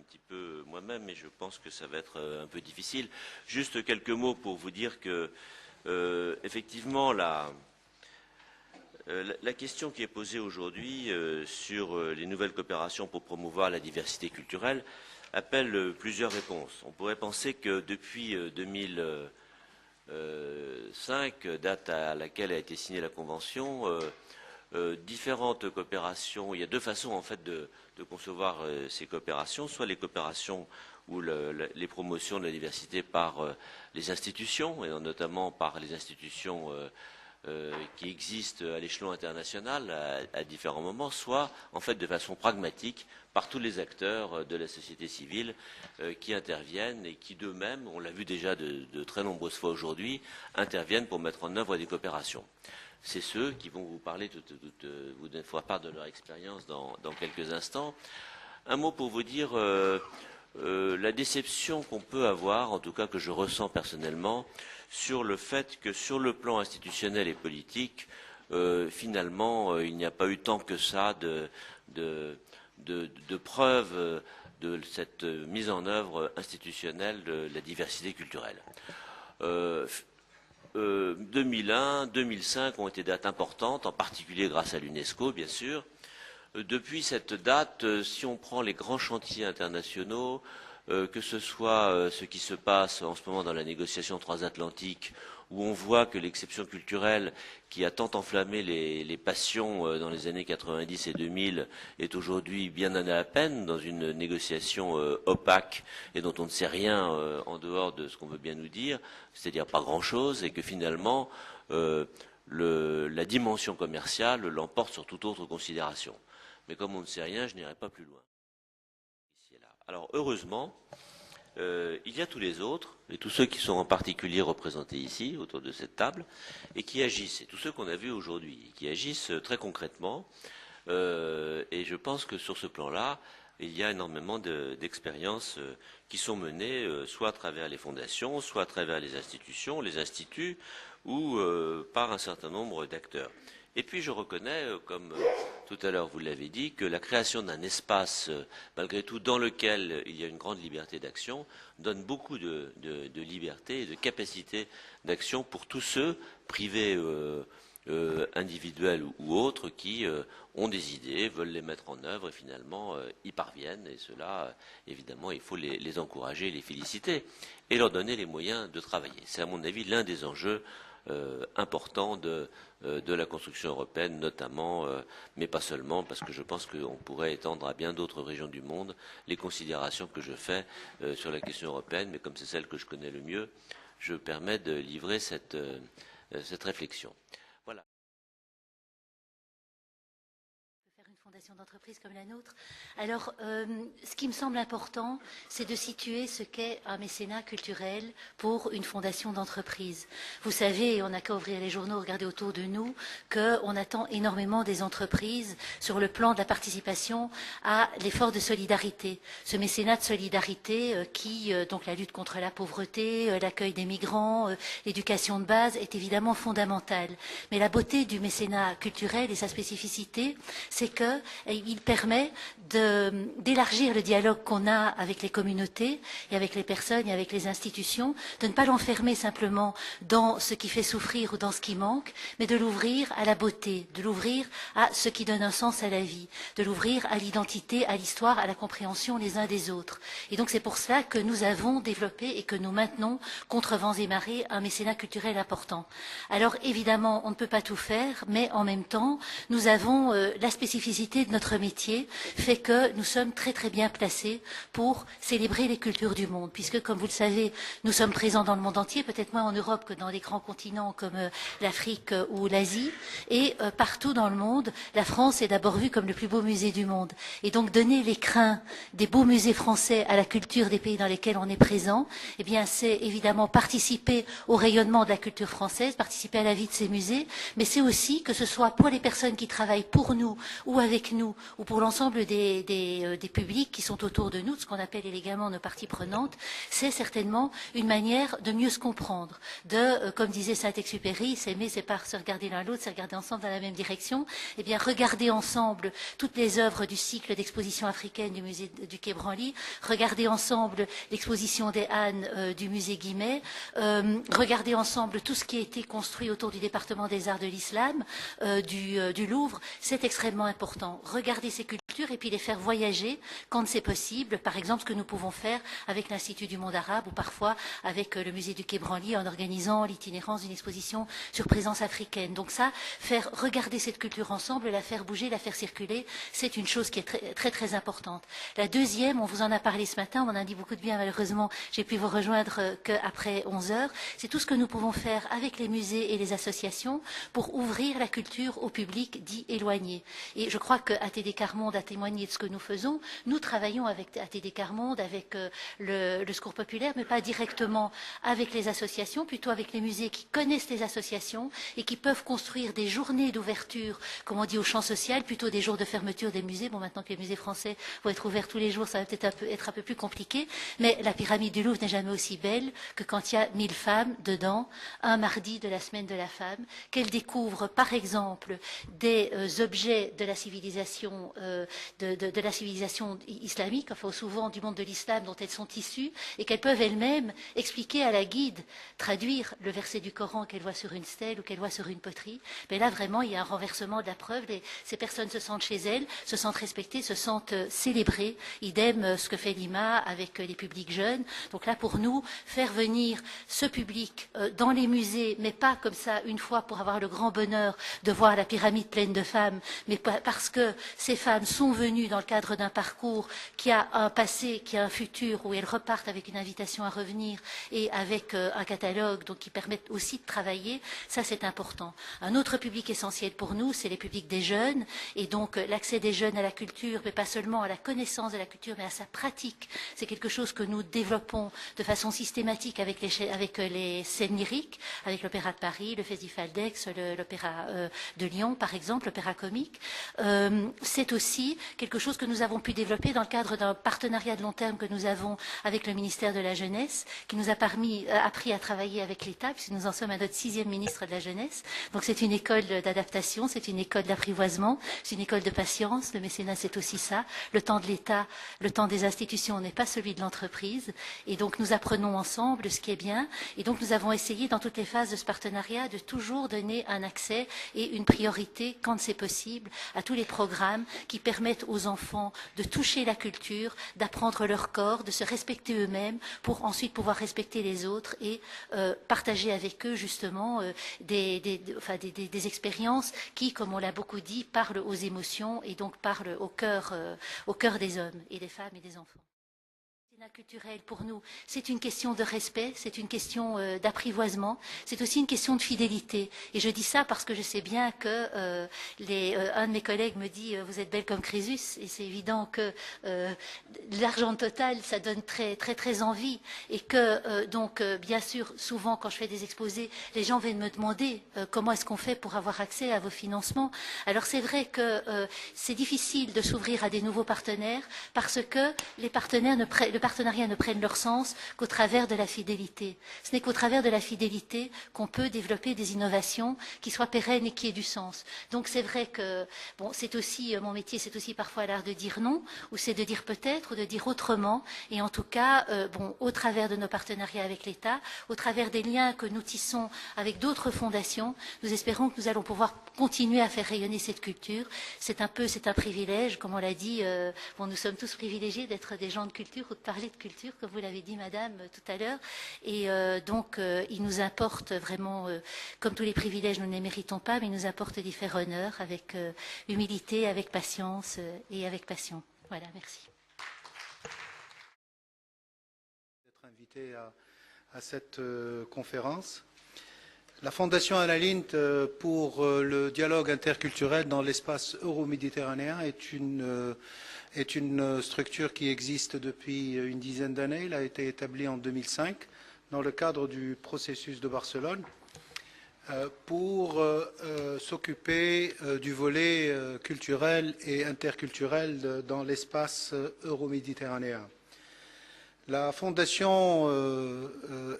petit peu moi-même, mais je pense que ça va être un peu difficile. Juste quelques mots pour vous dire que, effectivement, la question qui est posée aujourd'hui sur les nouvelles coopérations pour promouvoir la diversité culturelle appelle plusieurs réponses. On pourrait penser que depuis 2005, date à laquelle a été signée la Convention, différentes coopérations. Il y a deux façons en fait de concevoir ces coopérations, soit les coopérations ou les promotions de la diversité par les institutions, et notamment par les institutions qui existent à l'échelon international à différents moments, soit en fait de façon pragmatique par tous les acteurs de la société civile qui interviennent et qui d'eux-mêmes, on l'a vu déjà de très nombreuses fois aujourd'hui, interviennent pour mettre en œuvre des coopérations. C'est ceux qui vont vous parler, vous faire part de leur expérience dans quelques instants. Un mot pour vous dire la déception qu'on peut avoir, en tout cas que je ressens personnellement, sur le fait que sur le plan institutionnel et politique, finalement, il n'y a pas eu tant que ça de preuves de cette mise en œuvre institutionnelle de la diversité culturelle. 2001, 2005 ont été dates importantes, en particulier grâce à l'UNESCO, bien sûr. Depuis cette date, si on prend les grands chantiers internationaux, que ce soit ce qui se passe en ce moment dans la négociation transatlantique, où on voit que l'exception culturelle qui a tant enflammé les passions dans les années 90 et 2000 est aujourd'hui bien à la peine dans une négociation opaque et dont on ne sait rien en dehors de ce qu'on veut bien nous dire, c'est-à-dire pas grand-chose, et que finalement la dimension commerciale l'emporte sur toute autre considération. Mais comme on ne sait rien, je n'irai pas plus loin. Ici et là. Alors heureusement, il y a tous les autres, et tous ceux qui sont en particulier représentés ici, autour de cette table, et qui agissent, et tous ceux qu'on a vus aujourd'hui, qui agissent très concrètement, et je pense que sur ce plan-là, il y a énormément d'expériences qui sont menées, soit à travers les fondations, soit à travers les institutions, les instituts, ou par un certain nombre d'acteurs. Et puis je reconnais, comme tout à l'heure vous l'avez dit, que la création d'un espace, malgré tout, dans lequel il y a une grande liberté d'action, donne beaucoup de liberté et de capacité d'action pour tous ceux, privés, individuels ou autres, qui ont des idées, veulent les mettre en œuvre et finalement y parviennent. Et cela, évidemment, il faut les encourager, les féliciter et leur donner les moyens de travailler. C'est à mon avis l'un des enjeux important de la construction européenne, notamment, mais pas seulement, parce que je pense qu'on pourrait étendre à bien d'autres régions du monde les considérations que je fais sur la question européenne, mais comme c'est celle que je connais le mieux, je me permets de livrer cette réflexion. Voilà. Fondation d'entreprise comme la nôtre. Alors, ce qui me semble important, c'est de situer ce qu'est un mécénat culturel pour une fondation d'entreprise. Vous savez, on n'a qu'à ouvrir les journaux, regarder autour de nous, qu'on attend énormément des entreprises sur le plan de la participation à l'effort de solidarité. Ce mécénat de solidarité qui, donc la lutte contre la pauvreté, l'accueil des migrants, l'éducation de base, est évidemment fondamentale. Mais la beauté du mécénat culturel et sa spécificité, c'est que il permet d'élargir le dialogue qu'on a avec les communautés et avec les personnes et avec les institutions, de ne pas l'enfermer simplement dans ce qui fait souffrir ou dans ce qui manque, mais de l'ouvrir à la beauté, de l'ouvrir à ce qui donne un sens à la vie, de l'ouvrir à l'identité, à l'histoire, à la compréhension les uns des autres. Et donc c'est pour cela que nous avons développé et que nous maintenons, contre vents et marées, un mécénat culturel important. Alors évidemment, on ne peut pas tout faire, mais en même temps, nous avons la spécificité de notre métier fait que nous sommes très très bien placés pour célébrer les cultures du monde, puisque comme vous le savez, nous sommes présents dans le monde entier, peut-être moins en Europe que dans les grands continents comme l'Afrique ou l'Asie, et partout dans le monde, la France est d'abord vue comme le plus beau musée du monde. Et donc donner l'écrin des beaux musées français à la culture des pays dans lesquels on est présent, eh bien c'est évidemment participer au rayonnement de la culture française, participer à la vie de ces musées, mais c'est aussi que ce soit pour les personnes qui travaillent pour nous ou avec avec nous ou pour l'ensemble des publics qui sont autour de nous, ce qu'on appelle élégamment nos parties prenantes, c'est certainement une manière de mieux se comprendre, comme disait Saint-Exupéry, s'aimer, c'est pas se regarder l'un l'autre, c'est regarder ensemble dans la même direction, eh bien regarder ensemble toutes les œuvres du cycle d'exposition africaine du musée du Quai Branly, regarder ensemble l'exposition des Halles du musée Guimet, regarder ensemble tout ce qui a été construit autour du département des arts de l'islam, du Louvre, c'est extrêmement important. Regarder ces cultures et puis les faire voyager quand c'est possible, par exemple ce que nous pouvons faire avec l'Institut du monde arabe ou parfois avec le musée du Quai Branly en organisant l'itinérance d'une exposition sur présence africaine. Donc ça, faire regarder cette culture ensemble, la faire bouger, la faire circuler, c'est une chose qui est très, très, très importante. La deuxième, on vous en a parlé ce matin, on en a dit beaucoup de bien, malheureusement, j'ai pu vous rejoindre qu'après 11 heures, c'est tout ce que nous pouvons faire avec les musées et les associations pour ouvrir la culture au public dit éloigné. Et je crois que ATD Quart Monde a témoigné de ce que nous faisons. Nous travaillons avec ATD Quart Monde, avec le Secours populaire, mais pas directement avec les associations, plutôt avec les musées qui connaissent les associations et qui peuvent construire des journées d'ouverture, comme on dit au champ social, plutôt des jours de fermeture des musées. Bon, maintenant que les musées français vont être ouverts tous les jours, ça va peut-être être un peu plus compliqué, mais la pyramide du Louvre n'est jamais aussi belle que quand il y a 1000 femmes dedans, un mardi de la semaine de la femme, qu'elles découvrent par exemple des objets de la civilisation, de la civilisation islamique, enfin souvent du monde de l'islam dont elles sont issues, et qu'elles peuvent elles-mêmes expliquer à la guide, traduire le verset du Coran qu'elles voient sur une stèle ou qu'elles voient sur une poterie. Mais là vraiment il y a un renversement de la preuve, ces personnes se sentent chez elles, se sentent respectées, se sentent célébrées, idem ce que fait l'IMA avec les publics jeunes. Donc là pour nous, faire venir ce public dans les musées, mais pas comme ça une fois pour avoir le grand bonheur de voir la pyramide pleine de femmes, mais parce que ces femmes sont venues dans le cadre d'un parcours qui a un passé, qui a un futur, où elles repartent avec une invitation à revenir et avec un catalogue donc, qui permettent aussi de travailler, ça c'est important. Un autre public essentiel pour nous, c'est les publics des jeunes, et donc l'accès des jeunes à la culture, mais pas seulement à la connaissance de la culture, mais à sa pratique. C'est quelque chose que nous développons de façon systématique avec les scènes lyriques, avec l'Opéra de Paris, le Festival d'Aix, l'Opéra de Lyon, par exemple, l'Opéra comique. C'est aussi quelque chose que nous avons pu développer dans le cadre d'un partenariat de long terme que nous avons avec le ministère de la Jeunesse, qui nous a appris à travailler avec l'État, puisque nous en sommes à notre 6e ministre de la Jeunesse. Donc c'est une école d'adaptation, c'est une école d'apprivoisement, c'est une école de patience. Le mécénat, c'est aussi ça. Le temps de l'État, le temps des institutions n'est pas celui de l'entreprise. Et donc nous apprenons ensemble ce qui est bien. Et donc nous avons essayé dans toutes les phases de ce partenariat de toujours donner un accès et une priorité, quand c'est possible, à tous les programmes qui permettent aux enfants de toucher la culture, d'apprendre leur corps, de se respecter eux-mêmes pour ensuite pouvoir respecter les autres et partager avec eux justement des expériences qui, comme on l'a beaucoup dit, parlent aux émotions et donc parlent au cœur des hommes et des femmes et des enfants. Culturel pour nous, c'est une question de respect, c'est une question d'apprivoisement, c'est aussi une question de fidélité. Et je dis ça parce que je sais bien que un de mes collègues me dit vous êtes belle comme Crésus, et c'est évident que l'argent total, ça donne très très très envie, et que donc bien sûr souvent quand je fais des exposés, les gens viennent me demander comment est-ce qu'on fait pour avoir accès à vos financements. Alors c'est vrai que c'est difficile de s'ouvrir à des nouveaux partenaires parce que les partenaires le partenariat ne prennent leur sens qu'au travers de la fidélité. Ce n'est qu'au travers de la fidélité qu'on peut développer des innovations qui soient pérennes et qui aient du sens. Donc c'est vrai que bon, c'est aussi mon métier, c'est aussi parfois l'art de dire non, ou c'est de dire peut-être, ou de dire autrement. Et en tout cas, bon, au travers de nos partenariats avec l'État, au travers des liens que nous tissons avec d'autres fondations, nous espérons que nous allons pouvoir continuer à faire rayonner cette culture. C'est un privilège, comme on l'a dit. Bon, nous sommes tous privilégiés d'être des gens de culture ou de parler de culture, comme vous l'avez dit, madame, tout à l'heure. Et donc, il nous importe vraiment, comme tous les privilèges, nous ne les méritons pas, mais il nous importe d'y faire honneur avec humilité, avec patience et avec passion. Voilà, merci. D'être invité à cette conférence. La Fondation Anna Lindh pour le dialogue interculturel dans l'espace euro-méditerranéen est une structure qui existe depuis une dizaine d'années. Elle a été établie en 2005 dans le cadre du processus de Barcelone pour s'occuper du volet culturel et interculturel dans l'espace euroméditerranéen. La fondation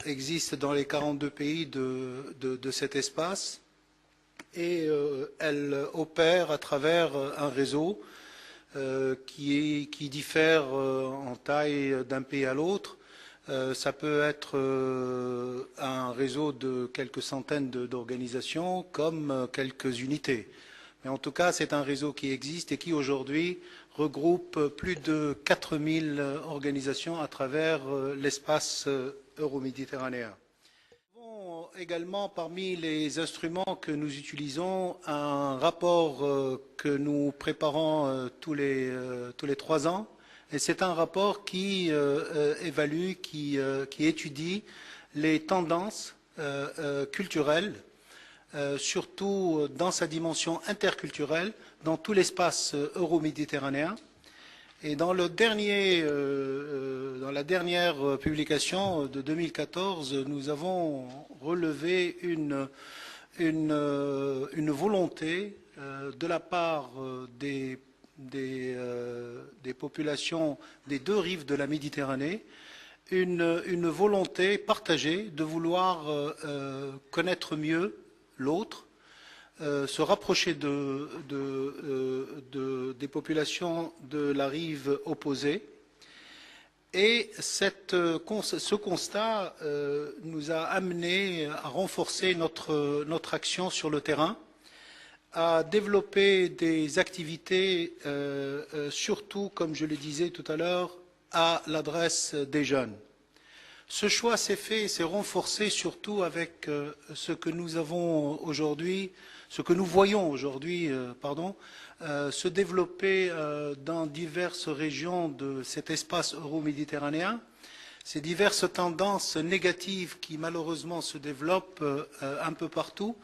existe dans les 42 pays de cet espace et elle opère à travers un réseau qui diffère en taille d'un pays à l'autre. Ça peut être un réseau de quelques centaines d'organisations comme quelques unités. Mais en tout cas, c'est un réseau qui existe et qui aujourd'hui regroupe plus de 4000 organisations à travers l'espace euroméditerranéen. Nous avons également parmi les instruments que nous utilisons un rapport que nous préparons tous les 3 ans. Et c'est un rapport qui évalue, qui étudie les tendances culturelles, surtout dans sa dimension interculturelle, dans tout l'espace euroméditerranéen. Et dans la dernière publication de 2014, nous avons relevé une volonté de la part des populations des 2 rives de la Méditerranée, une volonté partagée de vouloir connaître mieux l'autre, se rapprocher des populations de la rive opposée. Et ce constat nous a amené à renforcer notre action sur le terrain, à développer des activités, surtout, comme je le disais tout à l'heure, à l'adresse des jeunes. Ce choix s'est fait et s'est renforcé surtout avec ce que nous avons aujourd'hui, ce que nous voyons aujourd'hui, se développer dans diverses régions de cet espace euroméditerranéen. Ces diverses tendances négatives qui malheureusement se développent un peu partout,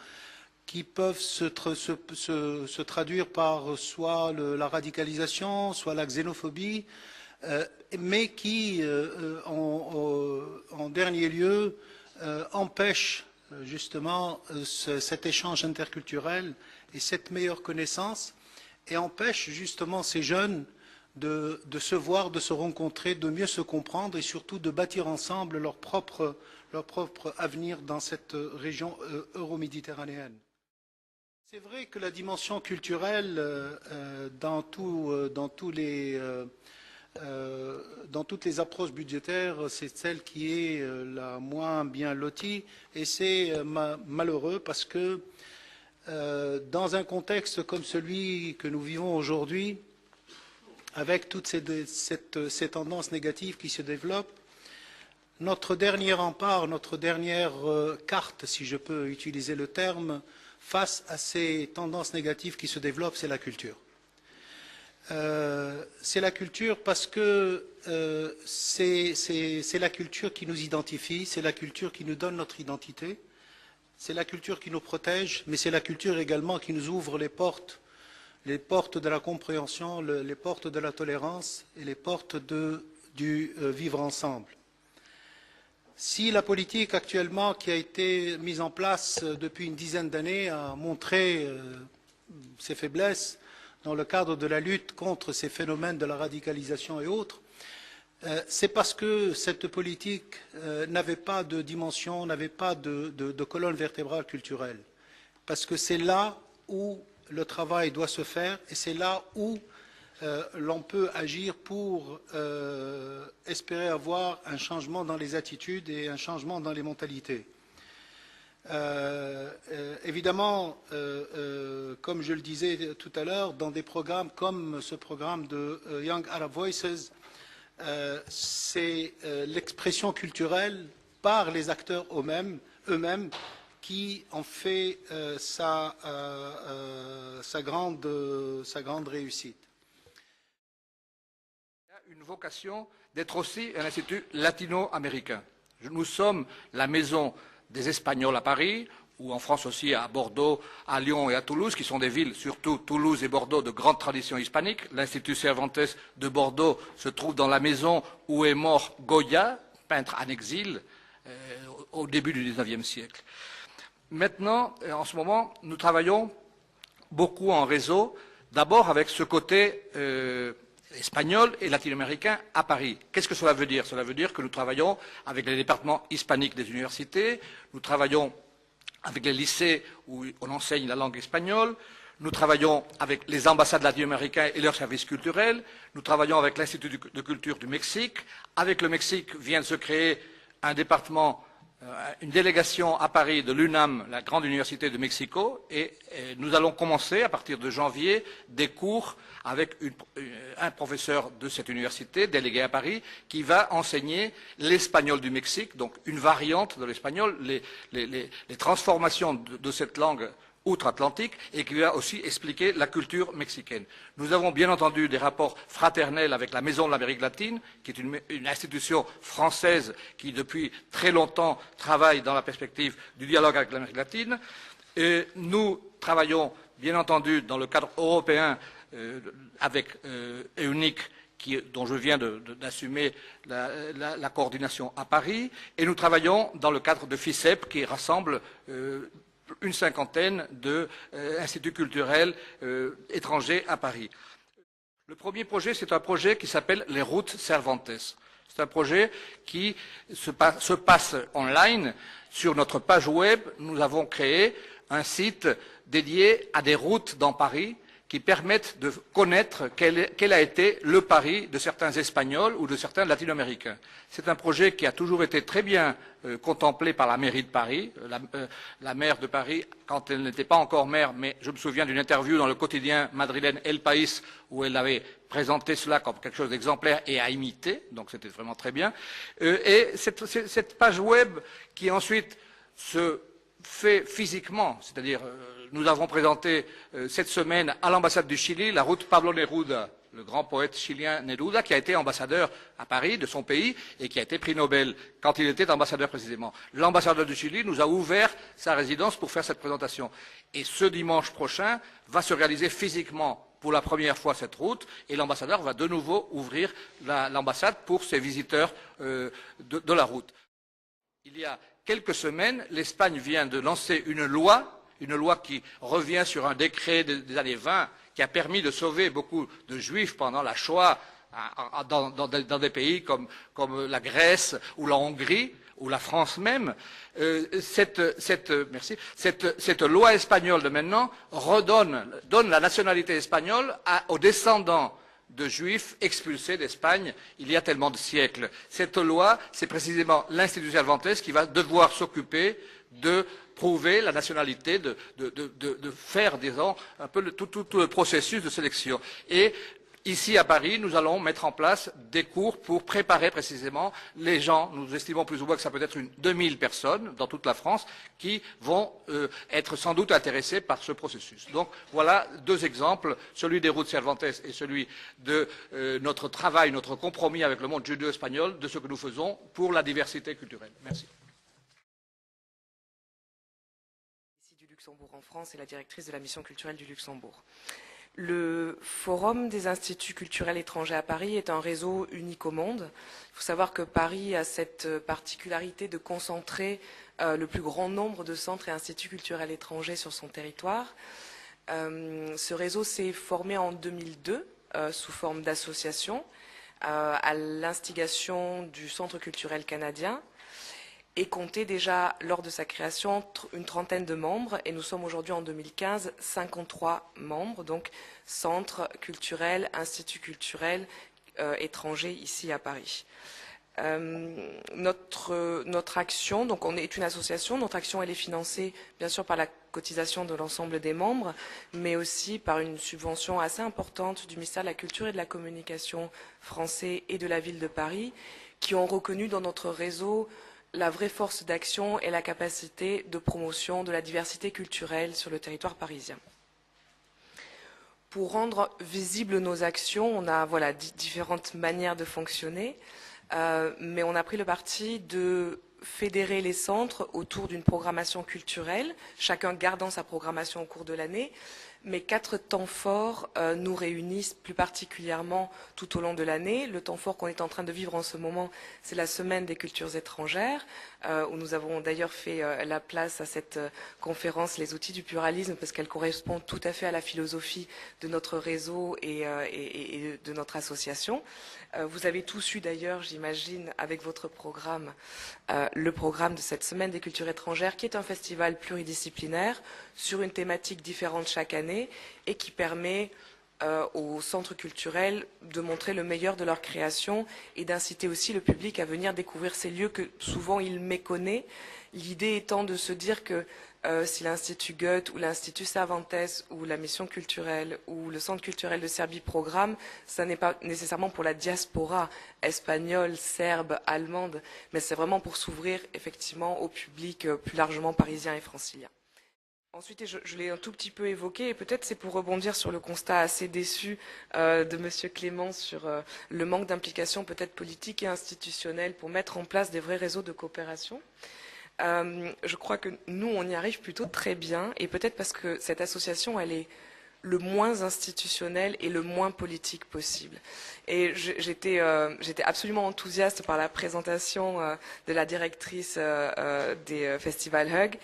qui peuvent se traduire par soit la radicalisation, soit la xénophobie, mais qui, en dernier lieu, empêchent justement cet échange interculturel et cette meilleure connaissance, et empêchent justement ces jeunes de se voir, de se rencontrer, de mieux se comprendre et surtout de bâtir ensemble leur propre avenir dans cette région euroméditerranéenne. C'est vrai que la dimension culturelle dans toutes les approches budgétaires, c'est celle qui est la moins bien lotie, et c'est malheureux parce que dans un contexte comme celui que nous vivons aujourd'hui, avec toutes ces tendances négatives qui se développent, notre dernier rempart, notre dernière carte, si je peux utiliser le terme, face à ces tendances négatives qui se développent, c'est la culture. C'est la culture parce que c'est la culture qui nous identifie, c'est la culture qui nous donne notre identité, c'est la culture qui nous protège, mais c'est la culture également qui nous ouvre les portes de la compréhension, les portes de la tolérance et les portes du vivre ensemble. Si la politique actuellement qui a été mise en place depuis une dizaine d'années a montré ses faiblesses dans le cadre de la lutte contre ces phénomènes de la radicalisation et autres, c'est parce que cette politique n'avait pas de dimension, n'avait pas de colonne vertébrale culturelle. Parce que c'est là où le travail doit se faire et c'est là où l'on peut agir pour espérer avoir un changement dans les attitudes et un changement dans les mentalités. Évidemment, comme je le disais tout à l'heure, dans des programmes comme ce programme de Young Arab Voices, c'est l'expression culturelle par les acteurs eux-mêmes qui en fait sa grande réussite. Une vocation d'être aussi un institut latino-américain. Nous sommes la maison des Espagnols à Paris, ou en France aussi à Bordeaux, à Lyon et à Toulouse, qui sont des villes, surtout Toulouse et Bordeaux, de grande tradition hispanique. L'Institut Cervantes de Bordeaux se trouve dans la maison où est mort Goya, peintre en exil, au début du XIXe siècle. Maintenant, en ce moment, nous travaillons beaucoup en réseau, d'abord avec ce côté espagnol et latino-américain à Paris. Qu'est-ce que cela veut dire? Cela veut dire que nous travaillons avec les départements hispaniques des universités, nous travaillons avec les lycées où on enseigne la langue espagnole, nous travaillons avec les ambassades latino-américaines et leurs services culturels, nous travaillons avec l'Institut de culture du Mexique. Avec le Mexique vient de se créer un département, une délégation à Paris de l'UNAM, la grande université de Mexico, et nous allons commencer à partir de janvier des cours avec un professeur de cette université, délégué à Paris, qui va enseigner l'espagnol du Mexique, donc une variante de l'espagnol, les transformations de cette langue outre-Atlantique, et qui va aussi expliquer la culture mexicaine. Nous avons bien entendu des rapports fraternels avec la Maison de l'Amérique latine, qui est une institution française qui depuis très longtemps travaille dans la perspective du dialogue avec l'Amérique latine. Et nous travaillons bien entendu dans le cadre européen avec EUNIC, dont je viens d'assumer la coordination à Paris, et nous travaillons dans le cadre de FICEP, qui rassemble une cinquantaine d'instituts culturels étrangers à Paris. Le premier projet, c'est un projet qui s'appelle les routes Cervantes. C'est un projet qui se passe online. Sur notre page web, nous avons créé un site dédié à des routes dans Paris qui permettent de connaître quel a été le Paris de certains Espagnols ou de certains Latino-Américains. C'est un projet qui a toujours été très bien contemplé par la mairie de Paris, la maire de Paris, quand elle n'était pas encore maire, mais je me souviens d'une interview dans le quotidien madrilène El País, où elle avait présenté cela comme quelque chose d'exemplaire et à imiter, donc c'était vraiment très bien. Et cette page web qui ensuite se fait physiquement, c'est-à-dire nous avons présenté cette semaine à l'ambassade du Chili la route Pablo Neruda, le grand poète chilien Neruda, qui a été ambassadeur à Paris de son pays et qui a été prix Nobel quand il était ambassadeur précisément. L'ambassadeur du Chili nous a ouvert sa résidence pour faire cette présentation. Et ce dimanche prochain va se réaliser physiquement pour la première fois cette route, et l'ambassadeur va de nouveau ouvrir l'ambassade pour ses visiteurs de la route. Il y a quelques semaines, l'Espagne vient de lancer une loi qui revient sur un décret des années 20, qui a permis de sauver beaucoup de Juifs pendant la Shoah dans des pays comme la Grèce ou la Hongrie ou la France même. Cette loi espagnole de maintenant donne la nationalité espagnole aux descendants de Juifs expulsés d'Espagne il y a tellement de siècles. Cette loi, c'est précisément l'Institut Cervantes qui va devoir s'occuper de prouver la nationalité, de faire, disons, un peu tout le processus de sélection. Et ici à Paris, nous allons mettre en place des cours pour préparer précisément les gens. Nous estimons plus ou moins que ça peut être 2000 personnes dans toute la France qui vont être sans doute intéressées par ce processus. Donc voilà deux exemples, celui des routes Cervantes et celui de notre travail, notre compromis avec le monde judéo-espagnol, de ce que nous faisons pour la diversité culturelle. Merci. Du Luxembourg en France et la directrice de la mission culturelle du Luxembourg. Le Forum des instituts culturels étrangers à Paris est un réseau unique au monde. Il faut savoir que Paris a cette particularité de concentrer le plus grand nombre de centres et instituts culturels étrangers sur son territoire. Ce réseau s'est formé en 2002 sous forme d'association à l'instigation du Centre culturel canadien, et comptait déjà, lors de sa création, une trentaine de membres. Et nous sommes aujourd'hui, en 2015, 53 membres, donc centres culturels, instituts culturels étrangers ici à Paris. Notre action, donc on est une association, notre action elle est financée bien sûr par la cotisation de l'ensemble des membres, mais aussi par une subvention assez importante du ministère de la Culture et de la Communication français et de la ville de Paris, qui ont reconnu dans notre réseau la vraie force d'action et la capacité de promotion de la diversité culturelle sur le territoire parisien. Pour rendre visibles nos actions, on a différentes manières de fonctionner, mais on a pris le parti de fédérer les centres autour d'une programmation culturelle, chacun gardant sa programmation au cours de l'année, mais 4 temps forts nous réunissent plus particulièrement tout au long de l'année. Le temps fort qu'on est en train de vivre en ce moment, c'est la Semaine des cultures étrangères, où nous avons d'ailleurs fait la place à cette conférence, les outils du pluralisme, parce qu'elle correspond tout à fait à la philosophie de notre réseau et de notre association. Vous avez tous eu d'ailleurs, j'imagine, avec votre programme, le programme de cette Semaine des cultures étrangères, qui est un festival pluridisciplinaire sur une thématique différente chaque année et qui permet aux centres culturels de montrer le meilleur de leur création et d'inciter aussi le public à venir découvrir ces lieux que souvent il méconnaît. L'idée étant de se dire que si l'Institut Goethe ou l'Institut Cervantes ou la Mission culturelle ou le Centre culturel de Serbie programme, ça n'est pas nécessairement pour la diaspora espagnole, serbe, allemande, mais c'est vraiment pour s'ouvrir effectivement au public plus largement parisien et francilien. Ensuite, et je l'ai un tout petit peu évoqué, et peut-être c'est pour rebondir sur le constat assez déçu de Monsieur Clément sur le manque d'implication peut-être politique et institutionnelle pour mettre en place des vrais réseaux de coopération. Je crois que nous, on y arrive plutôt très bien, et peut-être parce que cette association, elle est le moins institutionnelle et le moins politique possible. Et j'étais absolument enthousiaste par la présentation de la directrice des festivals Hug.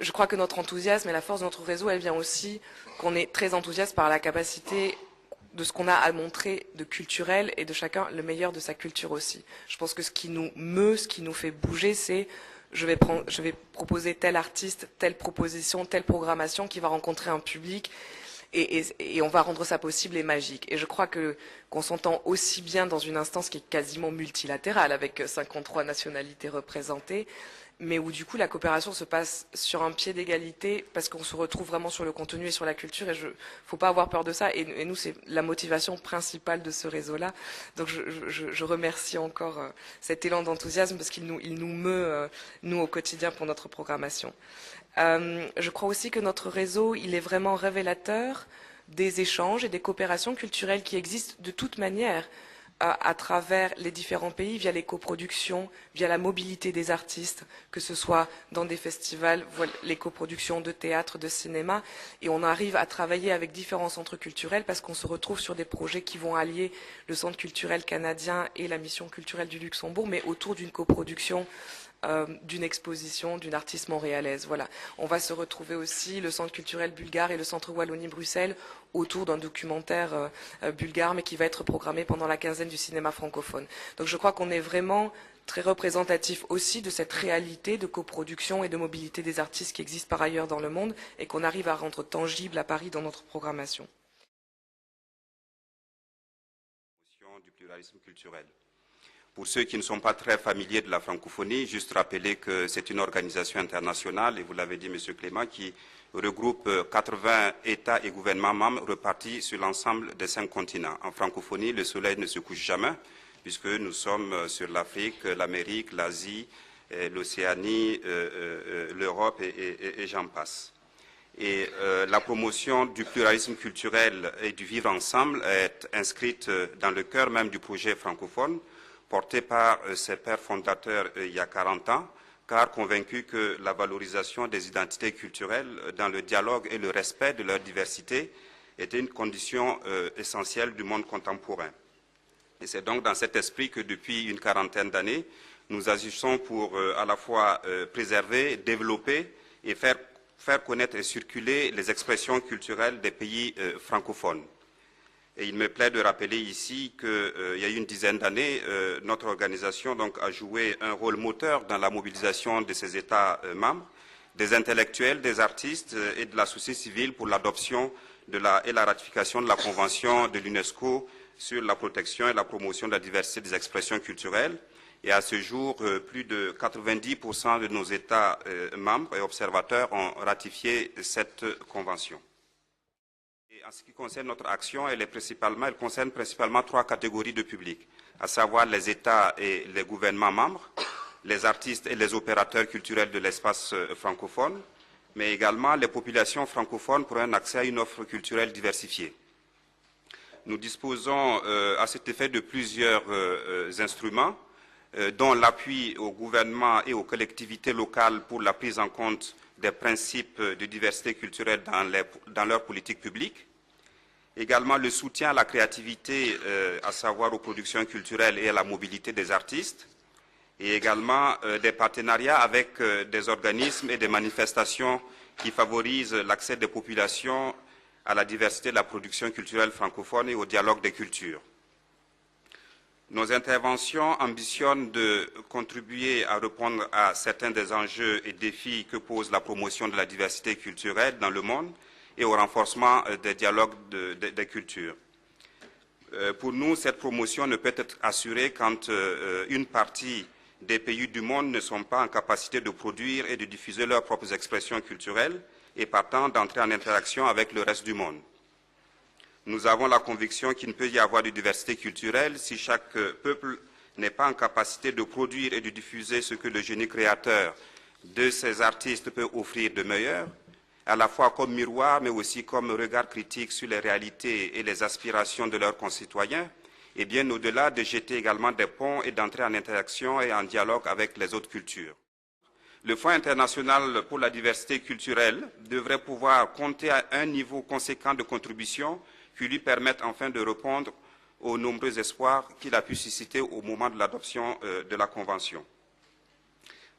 Je crois que notre enthousiasme et la force de notre réseau, elle vient aussi qu'on est très enthousiaste par la capacité de ce qu'on a à montrer de culturel et de chacun le meilleur de sa culture aussi. Je pense que ce qui nous meut, ce qui nous fait bouger, c'est je vais proposer tel artiste, telle proposition, telle programmation qui va rencontrer un public et on va rendre ça possible et magique. Et je crois qu'on s'entend aussi bien dans une instance qui est quasiment multilatérale avec 53 nationalités représentées, mais où du coup la coopération se passe sur un pied d'égalité parce qu'on se retrouve vraiment sur le contenu et sur la culture, et faut pas avoir peur de ça, et nous c'est la motivation principale de ce réseau-là. Donc je remercie encore cet élan d'enthousiasme parce qu'il nous meut nous au quotidien pour notre programmation. Je crois aussi que notre réseau, il est vraiment révélateur des échanges et des coopérations culturelles qui existent de toute manière à travers les différents pays, via les coproductions, via la mobilité des artistes, que ce soit dans des festivals, les coproductions de théâtre, de cinéma, et on arrive à travailler avec différents centres culturels parce qu'on se retrouve sur des projets qui vont allier le Centre culturel canadien et la Mission culturelle du Luxembourg, mais autour d'une coproduction, d'une exposition d'une artiste montréalaise. Voilà. On va se retrouver aussi, le Centre culturel bulgare et le Centre Wallonie-Bruxelles, autour d'un documentaire bulgare, mais qui va être programmé pendant la quinzaine du cinéma francophone. Donc je crois qu'on est vraiment très représentatif aussi de cette réalité de coproduction et de mobilité des artistes qui existent par ailleurs dans le monde et qu'on arrive à rendre tangible à Paris dans notre programmation. Du pluralisme culturel. Pour ceux qui ne sont pas très familiers de la francophonie, juste rappeler que c'est une organisation internationale, et vous l'avez dit, M. Clément, qui regroupe 80 États et gouvernements membres repartis sur l'ensemble des 5 continents. En francophonie, le soleil ne se couche jamais, puisque nous sommes sur l'Afrique, l'Amérique, l'Asie, l'Océanie, l'Europe et j'en passe. Et la promotion du pluralisme culturel et du vivre ensemble est inscrite dans le cœur même du projet francophone, porté par ses pères fondateurs il y a 40 ans, car convaincus que la valorisation des identités culturelles dans le dialogue et le respect de leur diversité était une condition essentielle du monde contemporain. Et c'est donc dans cet esprit que depuis une quarantaine d'années, nous agissons pour à la fois préserver, développer et faire connaître et circuler les expressions culturelles des pays francophones. Et il me plaît de rappeler ici qu'il y a une dizaine d'années, notre organisation donc, a joué un rôle moteur dans la mobilisation de ses États membres, des intellectuels, des artistes et de la société civile pour l'adoption et la ratification de la Convention de l'UNESCO sur la protection et la promotion de la diversité des expressions culturelles. Et à ce jour, plus de 90% de nos États membres et observateurs ont ratifié cette convention. En ce qui concerne notre action, elle concerne principalement 3 catégories de publics, à savoir les États et les gouvernements membres, les artistes et les opérateurs culturels de l'espace francophone, mais également les populations francophones pour un accès à une offre culturelle diversifiée. Nous disposons à cet effet de plusieurs instruments. dont l'appui au gouvernement et aux collectivités locales pour la prise en compte des principes de diversité culturelle dans leur politique publique. Également le soutien à la créativité, à savoir aux productions culturelles et à la mobilité des artistes. Et également des partenariats avec des organismes et des manifestations qui favorisent l'accès des populations à la diversité de la production culturelle francophone et au dialogue des cultures. Nos interventions ambitionnent de contribuer à répondre à certains des enjeux et défis que pose la promotion de la diversité culturelle dans le monde et au renforcement des dialogues des cultures. Pour nous, cette promotion ne peut être assurée quand une partie des pays du monde ne sont pas en capacité de produire et de diffuser leurs propres expressions culturelles et partant d'entrer en interaction avec le reste du monde. Nous avons la conviction qu'il ne peut y avoir de diversité culturelle si chaque peuple n'est pas en capacité de produire et de diffuser ce que le génie créateur de ces artistes peut offrir de meilleur, à la fois comme miroir, mais aussi comme regard critique sur les réalités et les aspirations de leurs concitoyens, et bien au-delà de jeter également des ponts et d'entrer en interaction et en dialogue avec les autres cultures. Le Fonds international pour la diversité culturelle devrait pouvoir compter à un niveau conséquent de contribution qui lui permette enfin de répondre aux nombreux espoirs qu'il a pu susciter au moment de l'adoption de la Convention.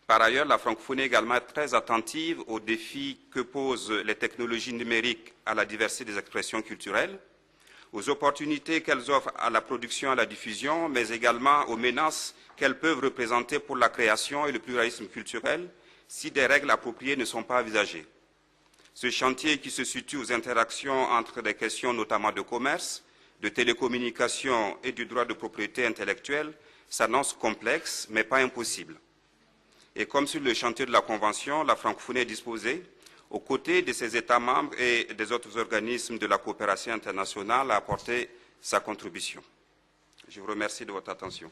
Par ailleurs, la francophonie est également très attentive aux défis que posent les technologies numériques à la diversité des expressions culturelles, aux opportunités qu'elles offrent à la production et à la diffusion, mais également aux menaces qu'elles peuvent représenter pour la création et le pluralisme culturel si des règles appropriées ne sont pas envisagées. Ce chantier qui se situe aux interactions entre des questions notamment de commerce, de télécommunications et du droit de propriété intellectuelle s'annonce complexe, mais pas impossible. Et comme sur le chantier de la Convention, la francophonie est disposée, aux côtés de ses États membres et des autres organismes de la coopération internationale, à apporter sa contribution. Je vous remercie de votre attention.